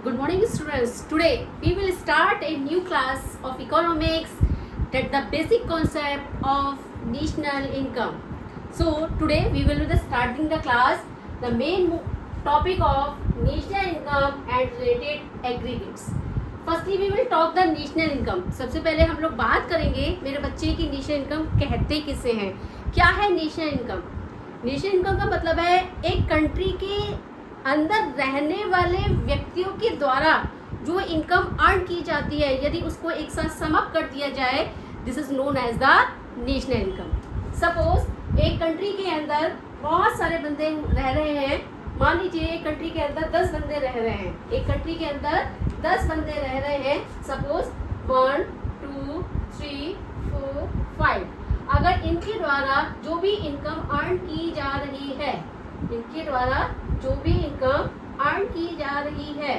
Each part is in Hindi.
Good morning, students. Today we will start a new class of economics, that the basic concept of national income. So today we will be starting the class, the main topic of national income and related aggregates. Firstly we will talk the national income. सबसे पहले हम लोग बात करेंगे मेरे बच्चे की नेशनल इनकम कहते किसे हैं, क्या है नेशनल इनकम. नेशनल इनकम का मतलब है एक कंट्री के अंदर रहने वाले व्यक्तियों के द्वारा जो इनकम अर्न की जाती है, यदि उसको एक साथ सम अप कर दिया जाए, this is known as the national income. Suppose एक कंट्री के अंदर बहुत सारे बंदे रह रहे हैं. मान लीजिए एक कंट्री के अंदर 10 बंदे रह रहे हैं. एक कंट्री के अंदर 10 बंदे रह रहे हैं. सपोज 1 2 3 4 5. अगर इनके द्वारा जो भी इनकम अर्न की जा रही है, इनके द्वारा जो भी इनकम अर्न की जा रही है,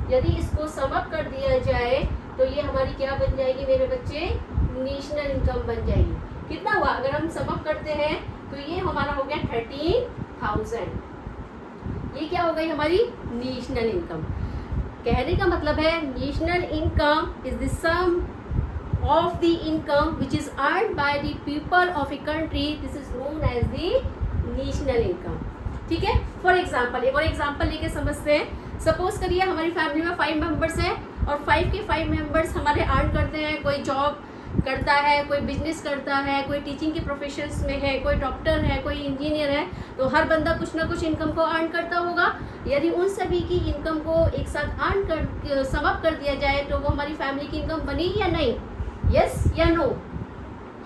यदि इसको सम अप कर दिया जाए तो ये हमारी क्या बन जाएगी मेरे बच्चे, नेशनल इनकम बन जाएगी. कितना हुआ अगर हम सम अप करते हैं तो ये हमारा हो गया 13,000. ये क्या हो गई हमारी नेशनल इनकम. कहने का मतलब है national income is the sum of the income which is earned by the people of a country. This is known as the national income. ठीक है. फॉर एग्जाम्पल एक और एग्जाम्पल लेके समझते हैं. सपोज करिए हमारी फैमिली में 5 मेंबर्स हैं और 5 के 5 मेंबर्स हमारे अर्न करते हैं. कोई जॉब करता है, कोई बिजनेस करता है, कोई टीचिंग के प्रोफेशंस में है, कोई डॉक्टर है, कोई इंजीनियर है. तो हर बंदा कुछ ना कुछ इनकम को अर्न करता होगा. यदि उन सभी की इनकम को एक साथ अर्न कर सम अप कर दिया जाए तो वो हमारी फैमिली की इनकम बनेगी या नहीं. यस या नो.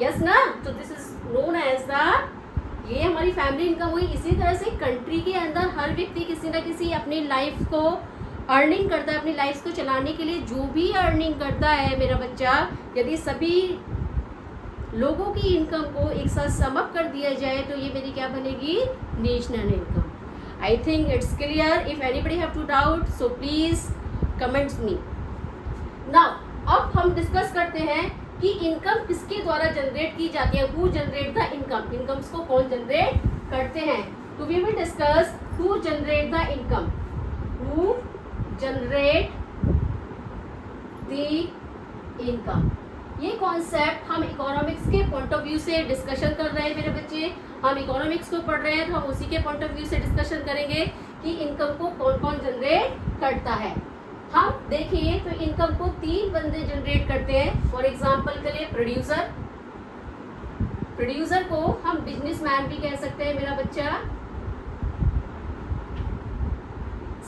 यस ना. तो this is known as the, ये हमारी फैमिली इनकम हुई. इसी तरह से कंट्री के अंदर हर व्यक्ति किसी न किसी अपनी लाइफ को अर्निंग करता है. अपनी लाइफ को चलाने के लिए जो भी अर्निंग करता है मेरा बच्चा, यदि सभी लोगों की इनकम को एक साथ सम अप कर दिया जाए तो ये मेरी क्या बनेगी, national income. I think it's clear. If anybody have to doubt so please comments me. Now अब हम डिस्कस करते हैं कि इनकम किसके द्वारा जनरेट की जाती है. Who generate the income. Incomes को कौन जनरेट करते हैं. तो we will discuss who generate the income. Who generate the income. ये कॉन्सेप्ट हम इकोनॉमिक्स के पॉइंट ऑफ व्यू से डिस्कशन कर रहे हैं मेरे बच्चे. हम इकोनॉमिक्स को पढ़ रहे हैं तो हम उसी के पॉइंट ऑफ व्यू से डिस्कशन करेंगे कि इनकम को कौन कौन जनरेट करता है. हम देखिए तो इनकम को 3 बंदे जनरेट करते हैं. फॉर एग्जाम्पल के लिए प्रोड्यूसर. प्रोड्यूसर को हम बिजनेसमैन भी कह सकते हैं मेरा बच्चा.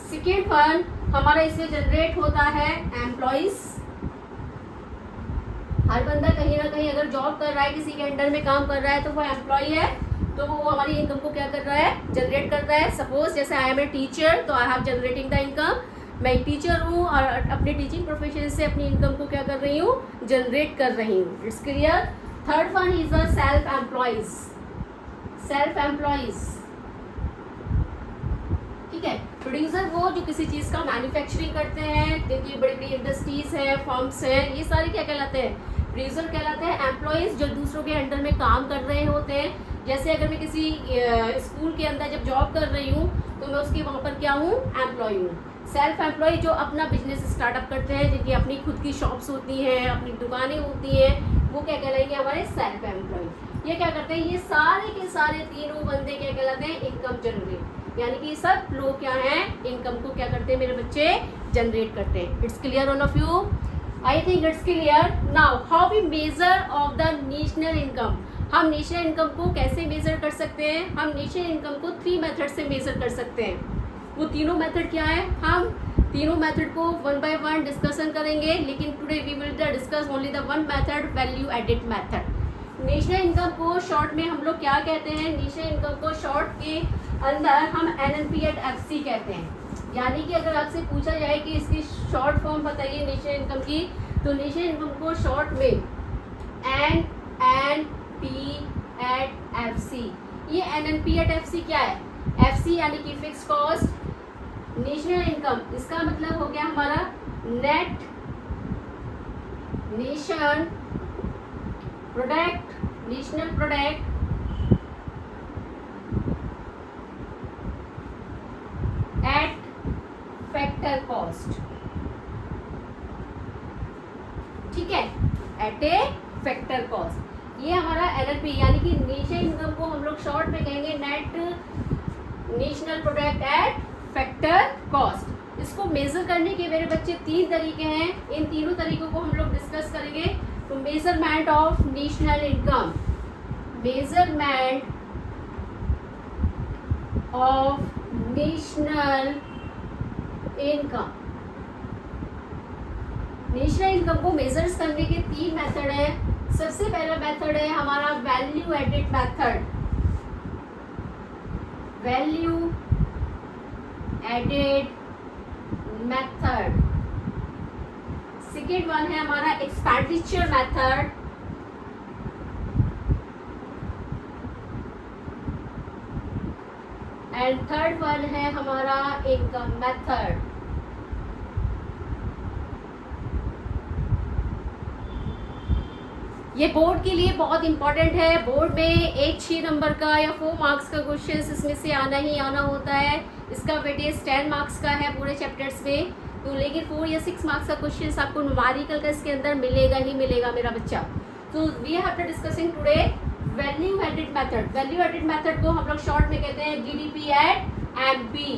सेकेंड वन हमारा इससे जनरेट होता है एम्प्लॉइज. हर बंदा कहीं ना कहीं अगर जॉब कर रहा है, किसी के अंडर में काम कर रहा है तो वो एम्प्लॉय है, तो वो हमारी इनकम को क्या कर रहा है, जनरेट कर रहा है. सपोज जैसे आई एम ए टीचर तो I have generating the income. मैं एक टीचर हूँ और अपने टीचिंग प्रोफेशन से अपनी इनकम को क्या कर रही हूँ, जनरेट कर रही हूँ. It's clear. Third one is the self employees. Self employees ठीक है. प्रोड्यूसर वो जो किसी चीज़ का मैन्युफैक्चरिंग करते हैं, जिनकी बड़ी बड़ी इंडस्ट्रीज हैं, फर्म्स हैं, ये सारे क्या कहलाते हैं, प्रोड्यूसर कहलाते हैं. एम्प्लॉइज जो दूसरों के अंडर में काम कर रहे होते हैं. जैसे अगर मैं किसी स्कूल के अंदर जब जॉब कर रही हूँ तो मैं उसके वहाँ पर क्या हूँ, एम्प्लॉय हूँ. सेल्फ एम्प्लॉय जो अपना बिजनेस स्टार्टअप करते हैं, जिनकी अपनी खुद की शॉप्स होती हैं, अपनी दुकानें होती हैं, वो क्या कहलाएंगे, हमारे सेल्फ एम्प्लॉय. ये क्या करते हैं, ये सारे के सारे तीनों बंदे क्या कहलाते हैं, इनकम जनरेट. यानी कि सब लोग क्या हैं, इनकम को क्या करते हैं मेरे बच्चे, जनरेट करते हैं. It's clear all of you. I think it's clear. Now how we measure of the national income. हम नेशनल इनकम को कैसे मेजर कर सकते हैं. हम नेशनल इनकम को 3 मेथड से मेजर कर सकते हैं. वो तीनों मेथड क्या है, हम तीनों मेथड को 1 बाय 1 डिस्कशन करेंगे. लेकिन today we will discuss only the 1 method, value added method. National income को शॉर्ट में हम लोग क्या कहते हैं, नेशनल इनकम को शॉर्ट के अंदर हम NNP@FC कहते हैं. यानी कि अगर आपसे पूछा जाए कि इसकी शॉर्ट फॉर्म बताइए नेशनल इनकम की, तो नेशनल इनकम को शॉर्ट में NNP@FC. ये NNP@FC क्या है, FC यानी कि फिक्स कॉस्ट. नेशनल इनकम इसका मतलब हो गया हमारा net nation product, national product at factor cost. At a factor cost. ये हमारा एनएलपी यानी कि नेशनल इनकम को हम लोग शॉर्ट में कहेंगे net national product at factor cost. इसको मेजर करने के मेरे बच्चे 3 तरीके हैं, इन तीनों तरीकों को हम लोग डिस्कस करेंगे। तो measurement of national income, measurement of national income, national income को मेजर्स करने के 3 मेथड है। सबसे पहला मेथड है हमारा value added method, value added method. Second one है हमारा expenditure method, and third one है हमारा इनकम मेथड। ये बोर्ड के लिए बहुत इंपॉर्टेंट है। बोर्ड में एक 6 नंबर का या 4 मार्क्स का क्वेश्चन इसमें से आना ही आना होता है। इसका वेटेज 10 मार्क्स का है पूरे चैप्टर्स में, तो लेकिन 4 या 6 मार्क्स का क्वेश्चन आपको न्यूमेरिकल का इसके अंदर मिलेगा ही मिलेगा मेरा बच्चा। तो we have to discussing today value added method. Value added method को हम लोग शॉर्ट में कहते हैं GDP at MP.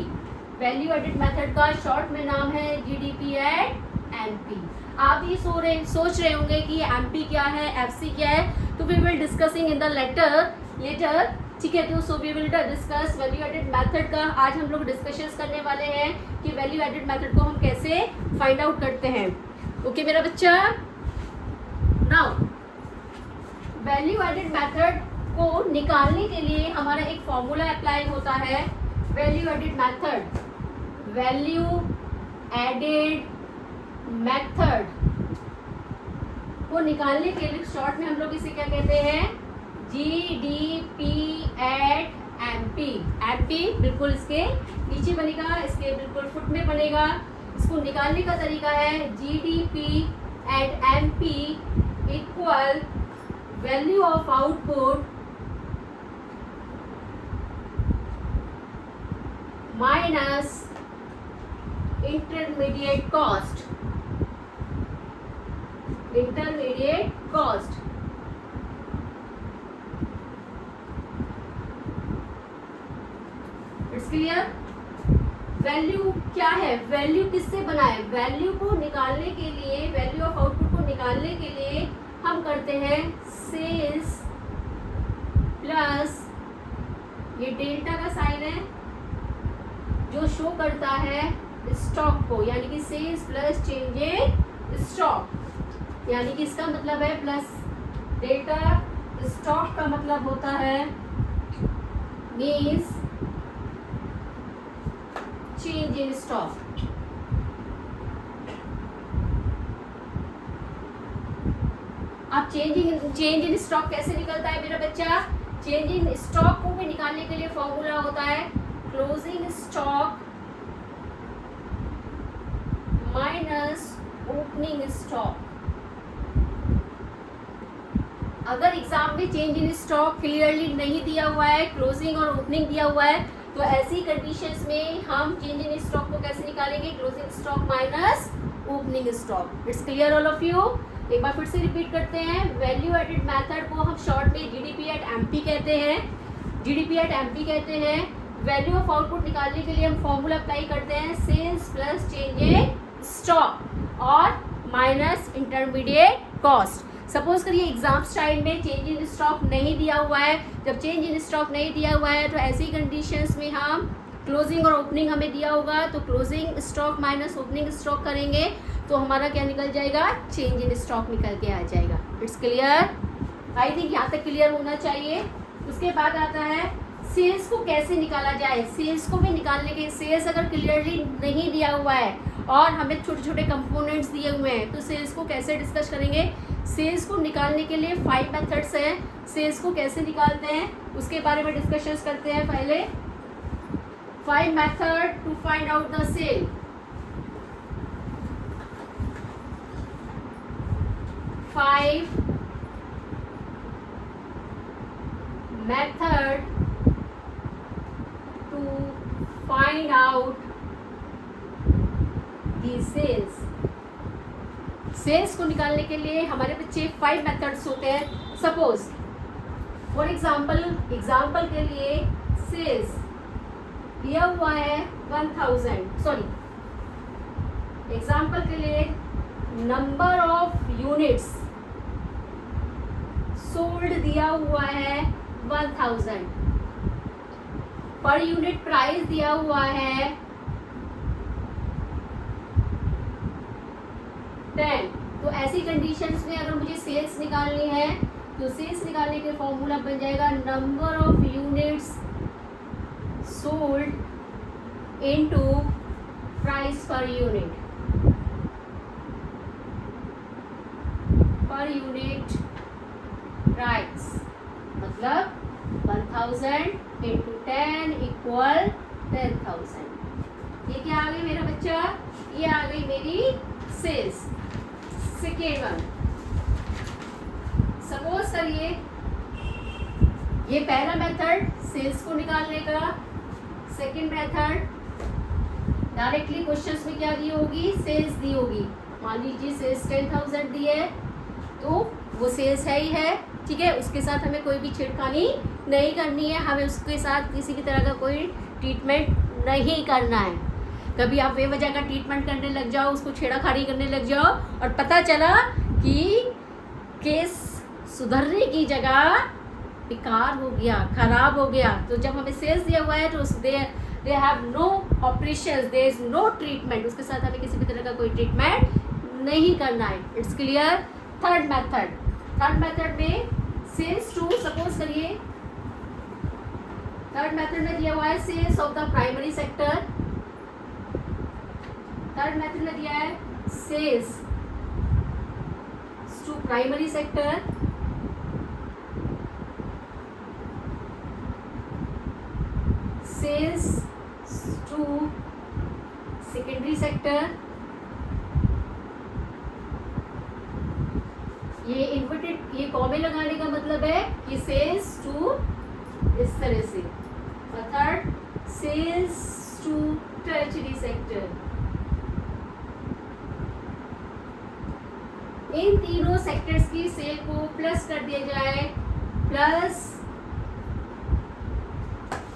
Value added method का शॉर्ट में नाम है जीडीपी एट एमपी। आप ये सोच रहे होंगे कि एमपी क्या है, एफसी क्या है, तो we will discussing in the later, ठीक है। तो so we will discuss value added method का। आज हम लोग डिस्कशंस करने वाले हैं कि वैल्यू एडेड मेथड को हम कैसे फाइंड आउट करते हैं। ओके मेरा बच्चा, नाउ वैल्यू एडेड मेथड को निकालने के लिए हमारा एक फॉर्मूला अप्लाई होता है। Value added method, value added method को निकालने के लिए शॉर्ट में हम लोग इसे क्या कहते हैं, जीडीपी एट एमपी। एमपी बिल्कुल इसके नीचे बनेगा, इसके बिल्कुल फुट में बनेगा। इसको निकालने का तरीका है GDP at MP equal value of output minus intermediate cost, intermediate cost. It's clear. Value क्या है, वैल्यू किससे बना है, वैल्यू को निकालने के लिए, वैल्यू ऑफ आउटपुट को निकालने के लिए हम करते हैं सेल्स प्लस ये डेल्टा का साइन है जो शो करता है स्टॉक को, यानी कि sales plus change in stock, यानी कि इसका मतलब है प्लस डेटा स्टॉक का मतलब होता है मीन्स चेंज इन स्टॉक। अब चेंज इन स्टॉक कैसे निकलता है मेरा बच्चा, चेंज इन स्टॉक को भी निकालने के लिए फॉर्मूला होता है closing stock minus opening stock. अगर एग्जाम में चेंज इन स्टॉक क्लियरली नहीं दिया हुआ है, क्लोजिंग और ओपनिंग दिया हुआ है, तो ऐसी कंडीशंस में हम चेंज इन स्टॉक को कैसे निकालेंगे, closing stock minus opening stock. It's clear all of you. एक बार फिर से रिपीट करते हैं, वैल्यू एडेड मेथड को हम शॉर्ट में जीडीपी एट एमपी कहते हैं, जीडीपी एट एमपी कहते हैं। वैल्यू ऑफ आउटपुट निकालने के लिए हम फॉर्मूला अप्लाई करते हैं sales plus change in stock और माइनस इंटरमीडिएट कॉस्ट। सपोज करिए एग्जाम स्टाइल में चेंज इन स्टॉक नहीं दिया हुआ है, जब चेंज इन स्टॉक नहीं दिया हुआ है तो ऐसी कंडीशंस में हम क्लोजिंग और ओपनिंग हमें दिया होगा, तो closing stock minus opening stock करेंगे तो हमारा क्या निकल जाएगा, चेंज इन स्टॉक निकल के आ जाएगा। इट्स क्लियर, आई थिंक यहाँ तक क्लियर होना चाहिए। उसके बाद आता है सेल्स को कैसे निकाला जाए। सेल्स को भी निकालने के, सेल्स अगर क्लियरली नहीं दिया हुआ है और हमें छोटे छोटे कंपोनेंट्स दिए हुए हैं तो सेल्स को कैसे डिस्कस करेंगे। सेल्स को निकालने के लिए 5 मेथड्स हैं। सेल्स को कैसे निकालते हैं उसके बारे में डिस्कशंस करते हैं। पहले 5 method to find out the sale. Method to find out the sales. Sales को निकालने के लिए हमारे बच्चे 5 मेथड्स होते हैं। सपोज फॉर एग्जाम्पल के लिए सेल्स दिया हुआ है 1000, सॉरी एग्जाम्पल के लिए नंबर ऑफ यूनिट्स सोल्ड दिया हुआ है 1000, पर यूनिट प्राइस दिया हुआ है 10। तो ऐसी कंडीशंस में अगर मुझे सेल्स निकालनी है तो सेल्स निकालने के फॉर्मूला बन जाएगा number of units sold into price per unit, per unit price मतलब 1000 इंटू 10 इक्वल 10,000। ये क्या आ गई मेरा बच्चा, ये आ गई मेरी सेल्स। सेकेंड वन, सपोज करिए ये पहला मेथड सेल्स को निकालने का। सेकेंड मेथड डायरेक्टली क्वेश्चंस में क्या दी होगी, सेल्स दी होगी। मान लीजिए सेल्स 10,000 दी है तो वो सेल्स है ही है, ठीक है, उसके साथ हमें कोई भी छेड़खानी नहीं करनी है, हमें उसके साथ किसी भी तरह का कोई ट्रीटमेंट नहीं करना है। कभी आप बेवजह का ट्रीटमेंट करने लग जाओ, उसको छेड़ाखानी करने लग जाओ और पता चला कि केस सुधरने की जगह बेकार हो गया, खराब हो गया, तो जब हमें सेल्स दिया हुआ है तो they have no operations, there is no treatment, उसके साथ हमें किसी भी तरह का कोई ट्रीटमेंट नहीं करना है। It's clear. थर्ड मेथड में सेल्स टू, सपोज करिए थर्ड मेथड में दिया हुआ है sales of the primary sector. Third method में दिया है sales to primary sector, sales to secondary sector. ये इन्वर्टेड, ये कॉमे लगाने का मतलब है कि सेल्स टू इस तरह से, और third sales to tertiary sector. इन तीनों सेक्टर्स की सेल को प्लस कर दिया जाए, प्लस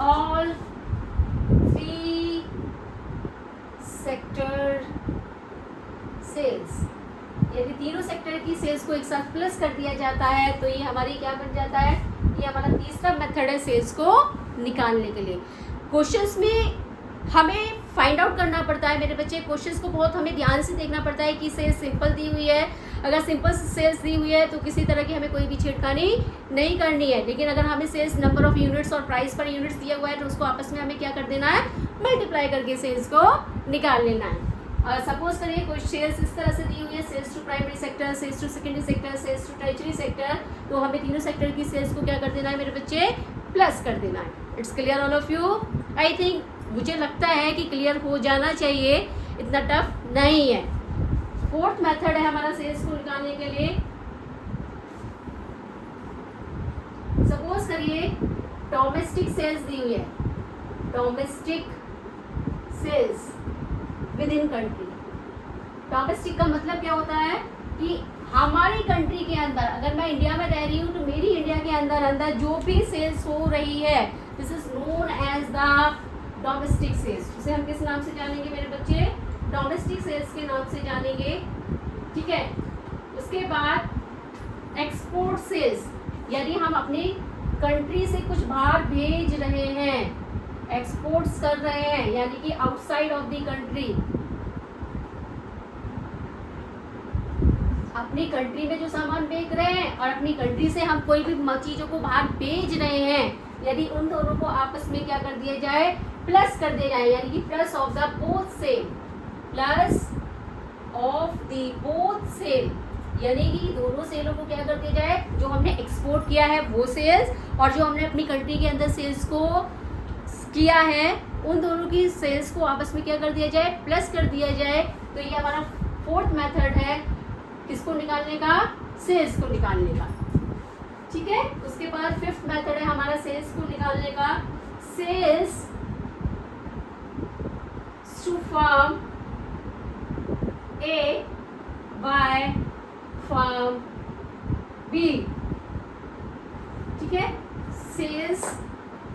ऑल 3 सेक्टर सेल्स। यदि तीनों सेक्टर की सेल्स को एक साथ प्लस कर दिया जाता है तो ये हमारी क्या बन जाता है, ये हमारा तीसरा मेथड है सेल्स को निकालने के लिए। क्वेश्चंस में हमें फाइंड आउट करना पड़ता है मेरे बच्चे, क्वेश्चंस को बहुत हमें ध्यान से देखना पड़ता है कि सेल्स सिंपल दी हुई है। अगर सिंपल सेल्स दी हुई है तो किसी तरह की हमें कोई भी छेड़खानी नहीं करनी है, लेकिन अगर हमें सेल्स नंबर ऑफ यूनिट्स और प्राइस पर यूनिट्स दिया हुआ है तो उसको आपस में हमें क्या कर देना है, मल्टीप्लाई करके सेल्स को निकाल लेना है। और सपोज करिए कोई सेल्स इस तरह से दी हुई है, sales to primary sector, sales to secondary sector, sales to tertiary sector, तो हमें तीनों सेक्टर की सेल्स को क्या कर देना है मेरे बच्चे, प्लस कर देना है। It's clear all of you. I think, मुझे लगता है कि क्लियर हो जाना चाहिए, इतना टफ नहीं है। फोर्थ मेथड है हमारा सेल्स को निकालने के लिए। सपोज करिए डोमेस्टिक सेल्स दी हुई है, domestic sales within country. Domestic का मतलब क्या होता है कि हमारी कंट्री के अंदर, अगर मैं इंडिया में रह रही हूँ तो मेरी इंडिया के अंदर जो भी सेल्स हो रही है, this is known as the domestic sales. उसे हम किस नाम से जानेंगे मेरे बच्चे, डोमेस्टिक सेल्स के नाम से जानेंगे, ठीक है। उसके बाद एक्सपोर्ट सेल्स, यदि हम अपनी कंट्री से कुछ बाहर भेज रहे हैं, एक्सपोर्ट्स कर रहे हैं, यानी कि आउटसाइड ऑफ द कंट्री, अपनी कंट्री में जो सामान बेच रहे हैं और अपनी कंट्री से हम कोई भी चीजों को बाहर भेज रहे हैं, यदि उन दोनों को आपस में क्या कर दिया जाए, प्लस कर दिया जाए, यानी कि plus of the both sale, plus of the both sale, यानी कि दोनों सेलों को क्या कर दिया जाए, जो हमने एक्सपोर्ट किया है वो सेल्स और जो हमने अपनी कंट्री के अंदर सेल्स को किया है उन दोनों की सेल्स को आपस में क्या कर दिया जाए, प्लस कर दिया जाए। तो ये हमारा फोर्थ मेथड है किसको निकालने का, सेल्स को निकालने का, ठीक है। उसके बाद फिफ्थ मेथड है हमारा सेल्स को निकालने का, sales to firm A by firm B, ठीक है। सेल्स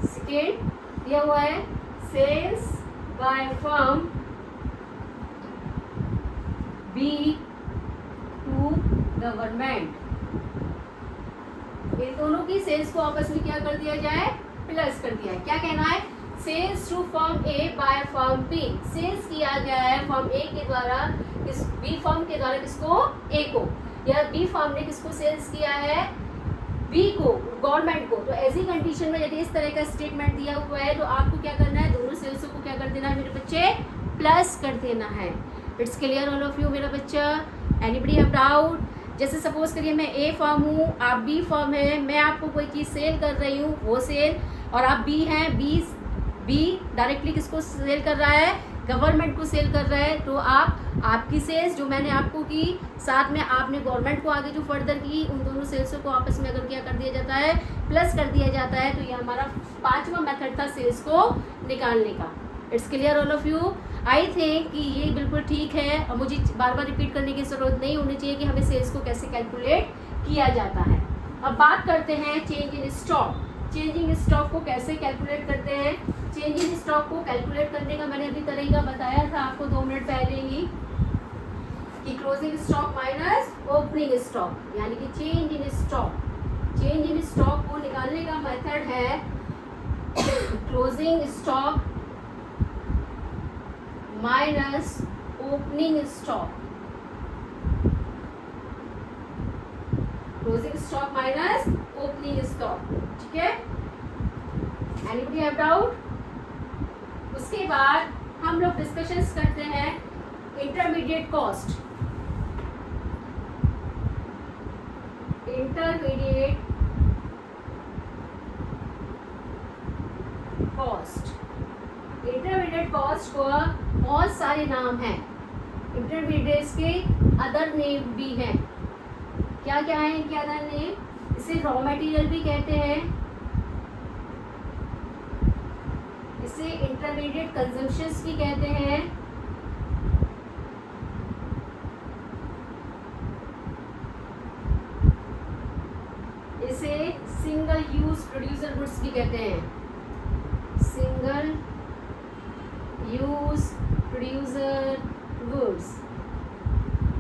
सेकेंड दिया हुआ है, sales by firm B to government. इन दोनों की सेल्स को आपस में क्या कर दिया जाए, प्लस कर दिया है। क्या कहना है, sales to firm A by firm B, sales किया गया है फर्म ए के द्वारा किस बी फर्म के द्वारा, किसको, ए को, या बी फर्म ने किसको सेल्स किया है, बी को, गवर्नमेंट को। तो ऐसी कंडीशन में यदि इस तरह का स्टेटमेंट दिया हुआ है तो आपको क्या करना है, दोनों सेल्सों को क्या कर देना है मेरे बच्चे, प्लस कर देना है। It's clear all of you मेरा बच्चा, एनीबडी हैव डाउट? जैसे सपोज करिए मैं ए फर्म हूँ, आप बी फर्म है, मैं आपको कोई चीज़ सेल कर रही हूँ, वो सेल, और आप बी हैं, बी डायरेक्टली किसको सेल कर रहा है, गवर्नमेंट को सेल कर रहा है। तो आपकी सेल्स जो मैंने आपको की, साथ में आपने गवर्नमेंट को आगे जो फर्दर की, उन दोनों सेल्सों को आपस में अगर क्या कर दिया जाता है, प्लस कर दिया जाता है, तो ये हमारा 5वां मेथड था सेल्स को निकालने का। It's clear all of you? I think कि ये बिल्कुल ठीक है, और मुझे बार बार रिपीट करने की ज़रूरत नहीं होनी चाहिए कि हमें सेल्स को कैसे कैलकुलेट किया जाता है। अब बात करते हैं change in stock. Change in stock को कैसे कैलकुलेट करते हैं? चेंज इन स्टॉक को कैलकुलेट करने का मैंने अभी तरीका बताया था आपको 2 मिनट पहले ही, कि closing stock minus opening stock, यानी कि change in stock. Change in stock को निकालने का मेथड है closing stock minus opening stock, closing stock minus opening stock, ठीक है। Anybody have doubt? उसके बाद हम लोग डिस्कशंस करते हैं intermediate cost. Intermediate cost, intermediate cost को बहुत सारे नाम हैं, इंटरमीडिएट्स के अदर नेम भी हैं। क्या क्या है इनके अदर नेम? इसे रॉ मटेरियल भी कहते हैं, इसे इंटरमीडिएट कंजम्पशंस भी कहते हैं, इसे सिंगल यूज प्रोड्यूसर गुड्स भी कहते हैं, सिंगल यूज प्रोड्यूसर गुड्स,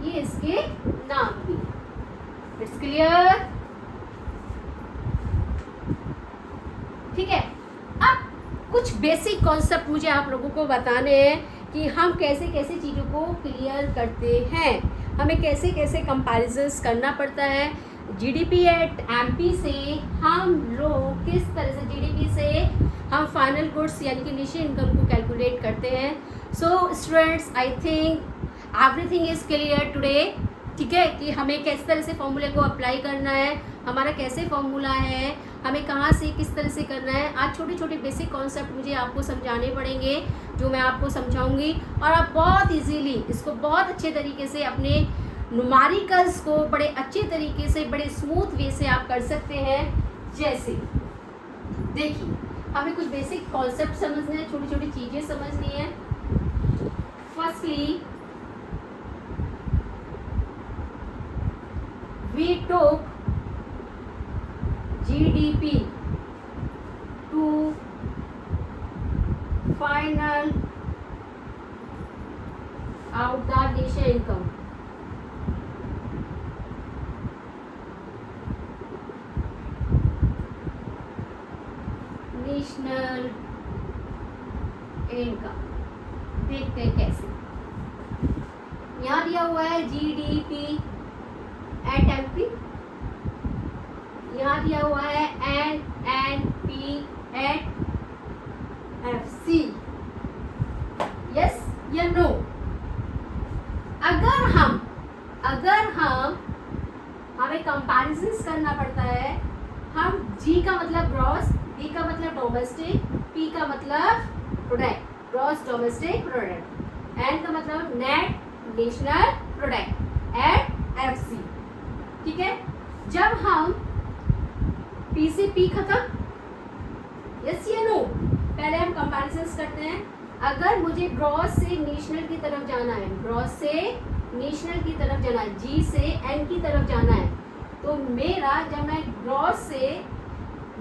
ये इसके नाम भी। It's clear? ठीक है। अब कुछ बेसिक कॉन्सेप्ट मुझे आप लोगों को बताने हैं कि हम कैसे कैसे चीज़ों को क्लियर करते हैं, हमें कैसे कैसे कंपैरिजंस करना पड़ता है। जीडीपी एट एमपी से हम लोग किस तरह से जीडीपी से हम फाइनल गुड्स यानी कि निजी इनकम को कैलकुलेट करते हैं। So students, I think everything is clear today, ठीक है, कि हमें किस तरह से फॉर्मूले को अप्लाई करना है, हमारा कैसे फॉर्मूला है, हमें कहाँ से किस तरह से करना है। आज छोटे छोटे बेसिक कॉन्सेप्ट मुझे आपको समझाने पड़ेंगे, जो मैं आपको समझाऊंगी, और आप बहुत इजीली इसको बहुत अच्छे तरीके से अपने न्यूमेरिकल्स को बड़े अच्छे तरीके से, बड़े स्मूथ वे से आप कर सकते हैं। जैसे देखिए, हमें कुछ बेसिक कॉन्सेप्ट समझने हैं, छोटी छोटी चीज़ें समझनी है। Firstly we took GDP to final out the national income. National income देखते हैं कैसे। यहाँ दिया हुआ है GDP एट एमपी, यहाँ दिया हुआ है NNP एट FC। यस या नो? अगर हम हमें कंपैरिजंस करना पड़ता है, हम G का मतलब ग्रॉस, D का मतलब डोमेस्टिक, P का मतलब product, gross domestic product, N का मतलब net national product eight FC, ठीक है। जब हम P से P खत्म, यस या नो? पहले हम कंपैरिजंस करते हैं, अगर मुझे ग्रॉस से नेशनल की तरफ जाना है, ग्रॉस से नेशनल की तरफ जाना है, जी से एन की तरफ जाना है, तो मेरा जब मैं ग्रॉस से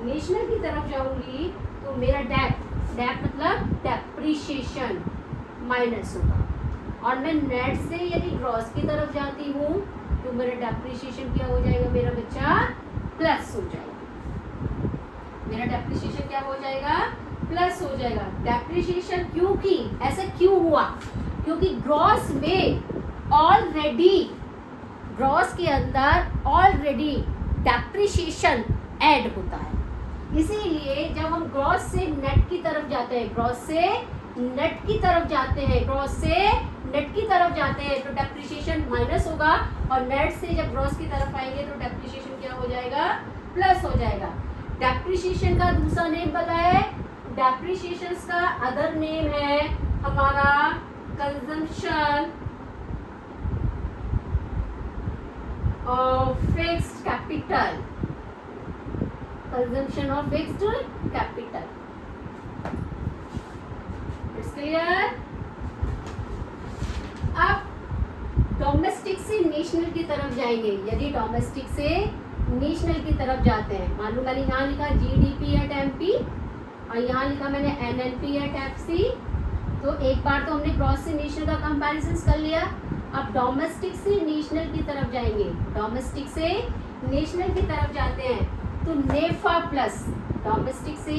नेशनल की तरफ जाऊंगी तो मेरा डेप मतलब डेप्रिशिएशन माइनस होगा। और मैं नेट से यदि ग्रॉस की तरफ जाती हूँ तो मेरा डेप्रिशिएशन क्या हो जाएगा मेरा बच्चा, प्लस हो जाएगा। मेरा डेप्रिशिएशन क्या हो जाएगा, प्लस हो जाएगा। डेप्रिशिएशन क्योंकि ऐसा क्यों हुआ, क्योंकि ग्रॉस में ऑलरेडी, ग्रॉस के अंदर ऑलरेडी डेप्रिशिएशन ऐड होता है। इसीलिए जब हम ग्रॉस से नेट की तरफ जाते हैं, ग्रॉस से नेट की तरफ जाते हैं, ग्रॉस से नेट की तरफ जाते हैं तो डेप्रिशिएशन माइनस होगा, और नेट से जब ग्रॉस की तरफ आएंगे तो डेप्रिशिएशन क्या हो जाएगा, प्लस हो जाएगा। डेप्रिशिएशन का दूसरा नेम पता है, डेप्रिशिएशन का अदर नेम है हमारा consumption of fixed capital, consumption of fixed capital. It's clear. अब डोमेस्टिक से नेशनल की तरफ जाएंगे। यदि डोमेस्टिक से नेशनल की तरफ जाते हैं, मालूम मैंने यहाँ लिखा जीडीपी एट एमपी और यहाँ लिखा मैंने एनएनपी एट एफसी, तो एक बार तो हमने ग्रॉस से नेशनल का कंपैरिजन कर लिया। अब डोमेस्टिक से नेशनल की तरफ जाएंगे, डोमेस्टिक से नेशनल की तरफ जाते हैं तो नेफा प्लस, डोमेस्टिक से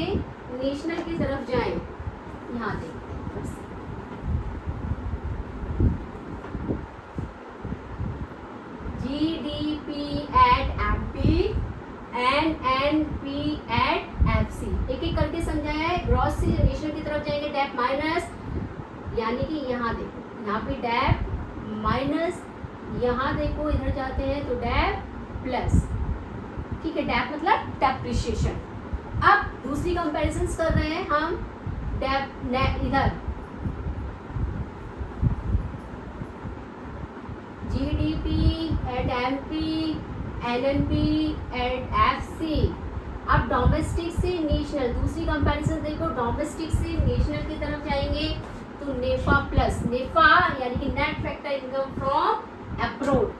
नेशनल की तरफ जाएं, यहाँ देखते हैं फिर से GDP at MP, NNP at FC. एक एक करके समझाया है। ग्रॉस से नेशनल की तरफ जाएंगे डेप माइनस, यानी कि यहाँ देखो, यहाँ पे डेप माइनस, यहाँ देखो इधर जाते हैं तो डेप प्लस। ठीक है, डेप मतलब डेप्रिशिएशन। अब दूसरी कंपैरिजन कर रहे हैं हम डेप इधर GDP at MP, NNP at FC. अब डोमेस्टिक से नेशनल, दूसरी कंपैरिजन देखो, डोमेस्टिक से नेशनल की तरफ जाएंगे तो नेफा प्लस, नेफा यानी कि net factor income from abroad,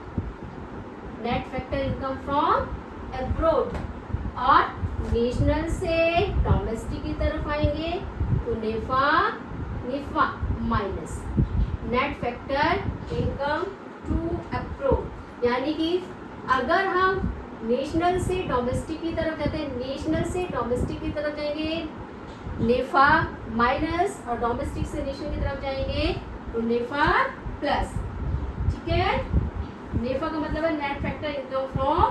net factor income from abroad. और नेशनल से डोमेस्टिक की तरफ आएंगे तो NFIA minus, net factor income to abroad. यानी कि अगर हम नेशनल से डोमेस्टिक की तरफ जाते हैं, नेशनल से डोमेस्टिक की तरफ जाएंगे नेफा माइनस, और डोमेस्टिक से नेशनल की तरफ जाएंगे तो नेफा प्लस। ठीक है, नेफा का मतलब है net factor income from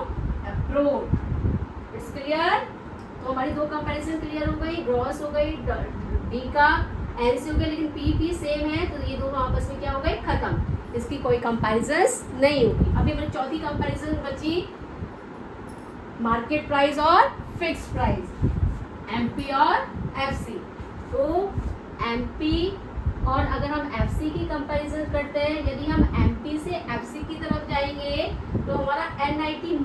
abroad. It's clear. तो हमारी दो कंपैरिजन क्लियर हो गई, ग्रॉस हो गई डी का, एन से हो गया, लेकिन पी सेम है तो ये दोनों आपस में क्या हो गए, खत्म, इसकी कोई कंपैरिजन नहीं होगी। अभी हमारी चौथी कंपैरिजन बची मार्केट प्राइस और फिक्स्ड प्राइस, एमपी और एफसी। तो एमपी और अगर हम एफसी की कंपैरिजन करते हैं, यदि हम एमपी से एफसी की तरफ जाएंगे तो हमारा एनआईटी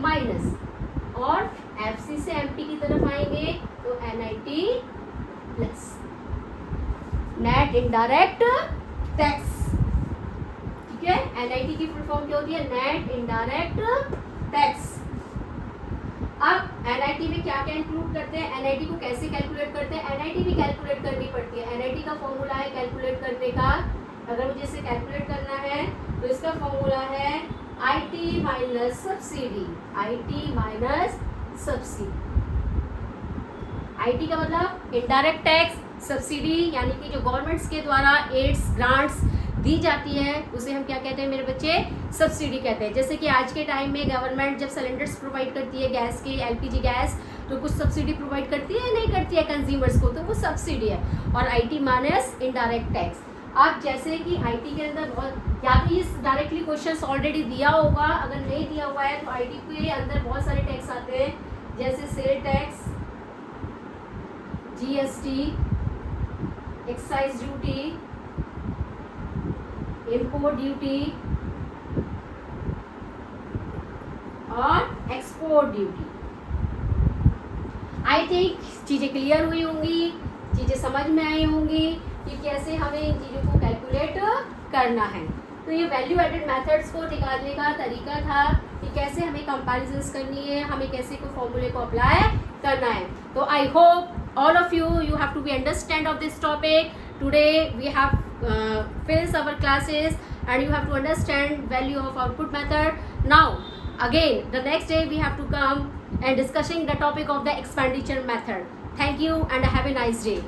माइनस, और एफसी से एमपी की तरफ आएंगे तो NIT plus, net indirect tax. ठीक है, एनआईटी की फुल फॉर्म क्या होती है, नेट इनडायरेक्ट टैक्स। अब एनआईटी में क्या क्या इंक्लूड करते हैं, एनआईटी को कैसे कैलकुलेट करते हैं, एनआईटी भी कैलकुलेट करनी पड़ती है। एनआईटी का फॉर्मूला है कैलकुलेट करने का, अगर मुझे इसे कैलकुलेट करना है तो इसका फॉर्मूला है IT minus subsidy, IT minus subsidy. IT का मतलब इनडायरेक्ट टैक्स, सब्सिडी यानी कि जो गवर्नमेंट्स के द्वारा एड्स ग्रांट्स दी जाती है उसे हम क्या कहते हैं मेरे बच्चे, सब्सिडी कहते हैं। जैसे कि आज के टाइम में गवर्नमेंट जब सिलेंडर्स प्रोवाइड करती है गैस के, एलपीजी गैस, तो कुछ सब्सिडी प्रोवाइड करती है, नहीं करती है कंज्यूमर्स को, तो वो सब्सिडी है। और आईटी माइनस इनडायरेक्ट टैक्स। अब जैसे कि आईटी के अंदर बहुत, या तो ये डायरेक्टली क्वेश्चंस ऑलरेडी दिया होगा, अगर नहीं दिया हुआ है तो आईटी के अंदर बहुत सारे टैक्स आते हैं, जैसे sale tax, GST, excise duty, import duty और एक्सपोर्ट ड्यूटी। आई थिंक चीज़ें क्लियर हुई होंगी, चीज़ें समझ में आई होंगी कि कैसे हमें इन चीज़ों को कैलकुलेट करना है। तो ये वैल्यू एडेड मेथड्स को निकालने का तरीका था कि कैसे हमें कंपैरिजंस करनी है, हमें कैसे को फॉर्मूले को अप्लाई करना है। तो I hope all of you have to be understand of this topic. Today we have finished our classes and you have to understand value of output method. Now again the next day we have to come and discussing the topic of the expenditure method. Thank you and have a nice day.